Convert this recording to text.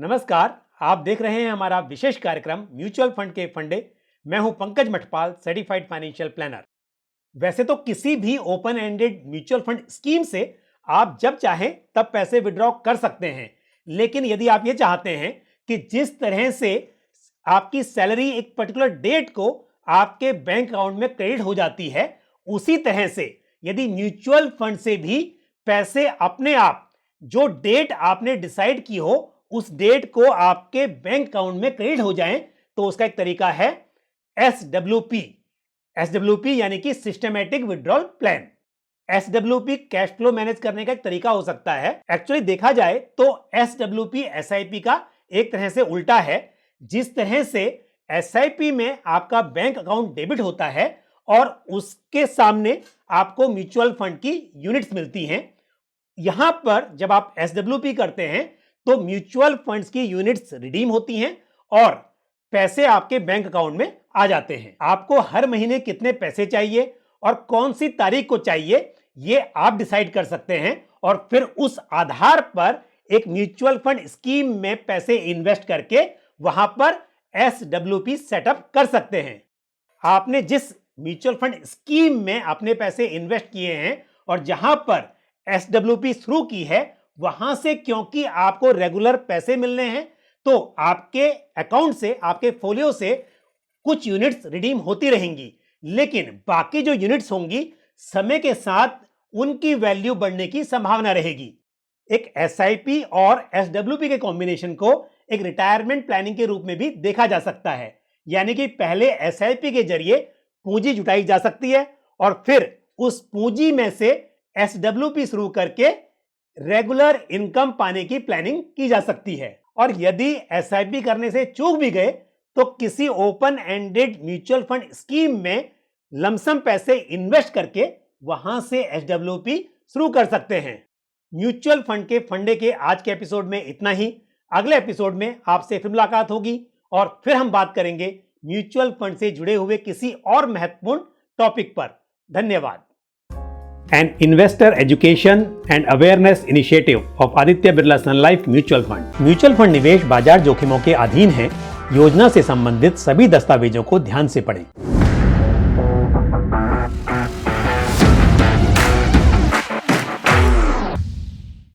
नमस्कार, आप देख रहे हैं हमारा विशेष कार्यक्रम म्यूचुअल फंड के फंडे। मैं हूं Pankaj Mathpal, certified financial planner. वैसे तो किसी भी open ended mutual fund scheme से आप जब चाहें तब पैसे विड्रॉ कर सकते हैं, लेकिन यदि आप ये चाहते हैं कि जिस तरह से आपकी सैलरी एक पर्टिकुलर डेट को आपके बैंक अकाउंट में क्रेडिट हो जाती है, उसी तरह से यदि म्यूचुअल फंड से भी पैसे अपने आप जो डेट आपने डिसाइड की हो उस डेट को आपके बैंक अकाउंट में क्रेडिट हो जाएं, तो उसका एक तरीका है एसडब्ल्यूपी यानी कि systematic withdrawal plan. SWP cash flow manage करने का एक तरीका हो सकता है। एक्चुअली देखा जाए तो एसडब्ल्यूपी एसआईपी का एक तरह से उल्टा है। जिस तरह से एसआईपी में आपका बैंक अकाउंट डेबिट होता है और उसके सामने आपको म्यूचुअल फंड की यूनिट्स मिलती हैं, यहां पर जब आप एसडब्ल्यूपी करते हैं तो म्यूचुअल फंड्स की यूनिट्स रिडीम होती हैं और पैसे आपके बैंक अकाउंट में आ जाते हैं। आपको हर महीने कितने पैसे चाहिए और कौन सी तारीख को चाहिए ये आप डिसाइड कर सकते हैं और फिर उस आधार पर एक म्यूचुअल फंड स्कीम में पैसे इन्वेस्ट करके वहां पर एसडब्ल्यूपी सेटअप कर सकते हैं। आपने जिस म्यूचुअल फंड स्कीम में अपने पैसे इन्वेस्ट किए हैं और जहां पर एसडब्ल्यूपी शुरू की है, वहां से क्योंकि आपको रेगुलर पैसे मिलने हैं तो आपके अकाउंट से, आपके फोलियो से कुछ यूनिट्स रिडीम होती रहेंगी, लेकिन बाकी जो यूनिट्स होंगी समय के साथ उनकी वैल्यू बढ़ने की संभावना रहेगी। एक एसआईपी और एसडब्ल्यूपी के कॉम्बिनेशन को एक रिटायरमेंट प्लानिंग के रूप में भी देखा जा सकता है, यानी कि पहले एसआईपी के जरिए पूंजी जुटाई जा सकती है और फिर उस पूंजी में से एसडब्ल्यूपी शुरू करके रेगुलर इनकम पाने की प्लानिंग की जा सकती है। और यदि एसआईपी करने से चूक भी गए तो किसी open ended mutual fund scheme में लमसम पैसे इन्वेस्ट करके वहां से एसडब्ल्यूपी शुरू कर सकते हैं। म्यूचुअल फंड के फंडे के आज के एपिसोड में इतना ही। अगले एपिसोड में आपसे फिर मुलाकात होगी और फिर हम बात करेंगे म्यूचुअल फंड से जुड़े हुए किसी और महत्वपूर्ण टॉपिक पर। धन्यवाद। An investor education and awareness initiative of Aditya Birla Sun Life Mutual Fund। Mutual fund निवेश बाजार जोखिमों के अधीन है। योजना से संबंधित सभी दस्तावेजों को ध्यान से पढ़ें।